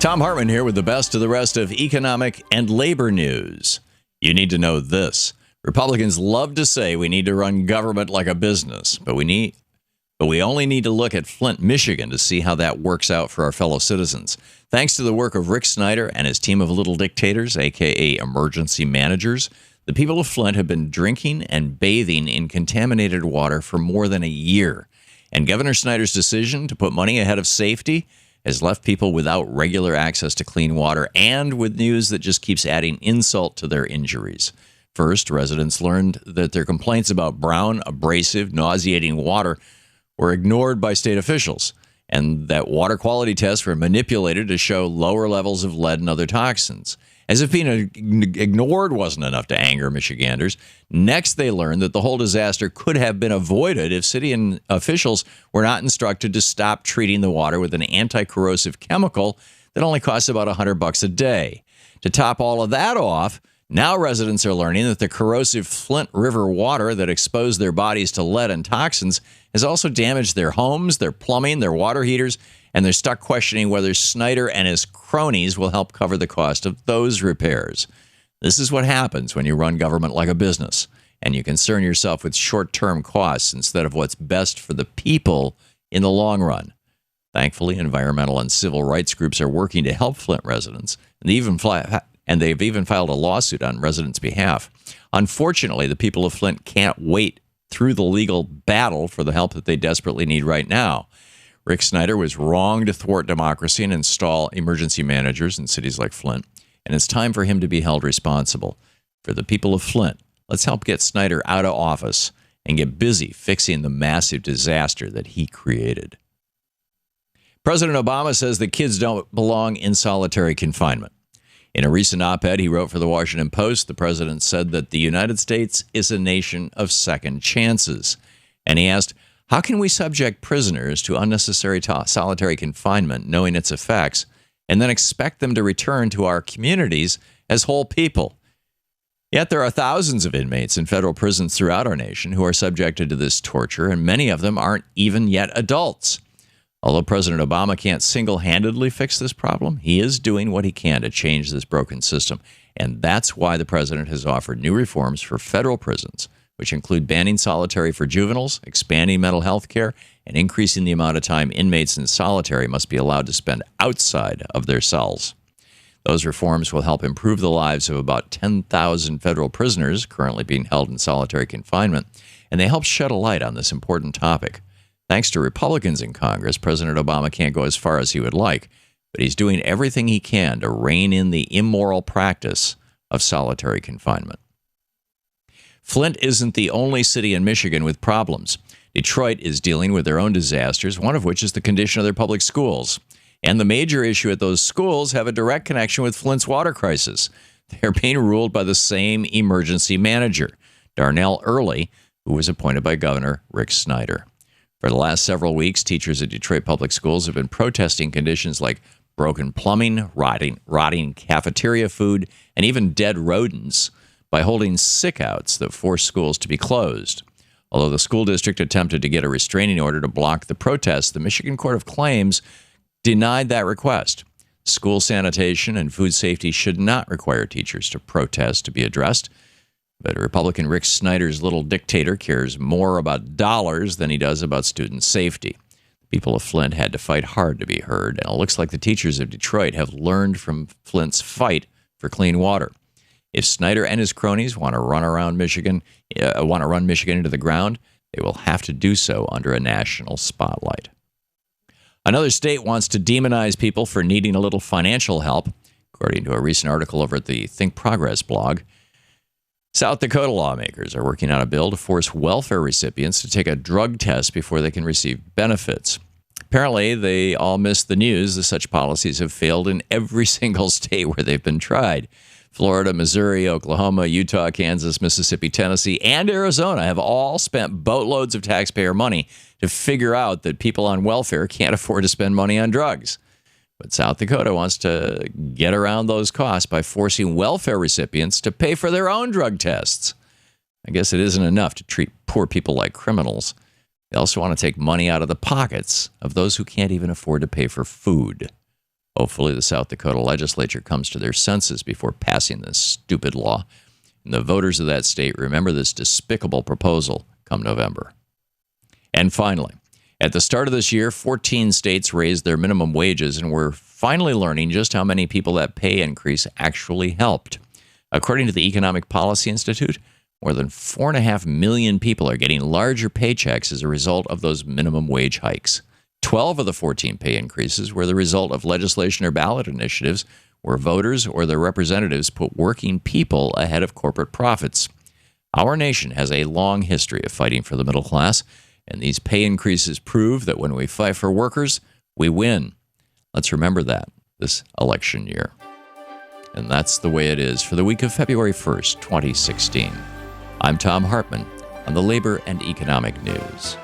Thom Hartmann here with the best of the rest of economic and labor news. You need to know this. Republicans love to say we need to run government like a business, but we only need to look at Flint, Michigan to see how that works out for our fellow citizens. Thanks to the work of Rick Snyder and his team of little dictators, a.k.a. emergency managers, the people of Flint have been drinking and bathing in contaminated water for more than a year. And Governor Snyder's decision to put money ahead of safety has left people without regular access to clean water and with news that just keeps adding insult to their injuries. First, residents learned that their complaints about brown, abrasive, nauseating water were ignored by state officials, and that water quality tests were manipulated to show lower levels of lead and other toxins. As if being ignored wasn't enough to anger Michiganders, next they learned that the whole disaster could have been avoided if city officials were not instructed to stop treating the water with an anti-corrosive chemical that only costs about $100 a day. To top all of that off, now residents are learning that the corrosive Flint River water that exposed their bodies to lead and toxins has also damaged their homes, their plumbing, their water heaters, and they're stuck questioning whether Snyder and his cronies will help cover the cost of those repairs. This is what happens when you run government like a business, and you concern yourself with short-term costs instead of what's best for the people in the long run. Thankfully, environmental and civil rights groups are working to help Flint residents, and they've even filed a lawsuit on residents' behalf. Unfortunately, the people of Flint can't wait through the legal battle for the help that they desperately need right now. Rick Snyder was wrong to thwart democracy and install emergency managers in cities like Flint, and it's time for him to be held responsible. For the people of Flint, let's help get Snyder out of office and get busy fixing the massive disaster that he created. President Obama says that kids don't belong in solitary confinement. In a recent op-ed he wrote for the Washington Post, the president said that the United States is a nation of second chances. And he asked, how can we subject prisoners to unnecessary solitary confinement, knowing its effects, and then expect them to return to our communities as whole people? Yet there are thousands of inmates in federal prisons throughout our nation who are subjected to this torture, and many of them aren't even yet adults. Although President Obama can't single-handedly fix this problem, he is doing what he can to change this broken system. And that's why the president has offered new reforms for federal prisons, which include banning solitary for juveniles, expanding mental health care, and increasing the amount of time inmates in solitary must be allowed to spend outside of their cells. Those reforms will help improve the lives of about 10,000 federal prisoners currently being held in solitary confinement, and they help shed a light on this important topic. Thanks to Republicans in Congress, President Obama can't go as far as he would like, but he's doing everything he can to rein in the immoral practice of solitary confinement. Flint isn't the only city in Michigan with problems. Detroit is dealing with their own disasters, one of which is the condition of their public schools. And the major issue at those schools have a direct connection with Flint's water crisis. They're being ruled by the same emergency manager, Darnell Early, who was appointed by Governor Rick Snyder. For the last several weeks, teachers at Detroit public schools have been protesting conditions like broken plumbing, rotting cafeteria food, and even dead rodents by holding sick-outs that force schools to be closed. Although the school district attempted to get a restraining order to block the protests, the Michigan Court of Claims denied that request. School sanitation and food safety should not require teachers to protest to be addressed. But Republican Rick Snyder's little dictator cares more about dollars than he does about student safety. The people of Flint had to fight hard to be heard, and it looks like the teachers of Detroit have learned from Flint's fight for clean water. If Snyder and his cronies want to run Michigan into the ground, they will have to do so under a national spotlight. Another state wants to demonize people for needing a little financial help, according to a recent article over at the Think Progress blog. South Dakota lawmakers are working on a bill to force welfare recipients to take a drug test before they can receive benefits. Apparently, they all missed the news that such policies have failed in every single state where they've been tried. Florida, Missouri, Oklahoma, Utah, Kansas, Mississippi, Tennessee, and Arizona have all spent boatloads of taxpayer money to figure out that people on welfare can't afford to spend money on drugs. But South Dakota wants to get around those costs by forcing welfare recipients to pay for their own drug tests. I guess it isn't enough to treat poor people like criminals. They also want to take money out of the pockets of those who can't even afford to pay for food. Hopefully, the South Dakota legislature comes to their senses before passing this stupid law. And the voters of that state remember this despicable proposal come November. And finally, at the start of this year, 14 states raised their minimum wages, and we're finally learning just how many people that pay increase actually helped. According to the Economic Policy Institute, more than 4.5 million people are getting larger paychecks as a result of those minimum wage hikes. 12 of the 14 pay increases were the result of legislation or ballot initiatives where voters or their representatives put working people ahead of corporate profits. Our nation has a long history of fighting for the middle class, and these pay increases prove that when we fight for workers, we win. Let's remember that this election year. And that's the way it is for the week of February 1st, 2016. I'm Thom Hartmann on the Labor and Economic News.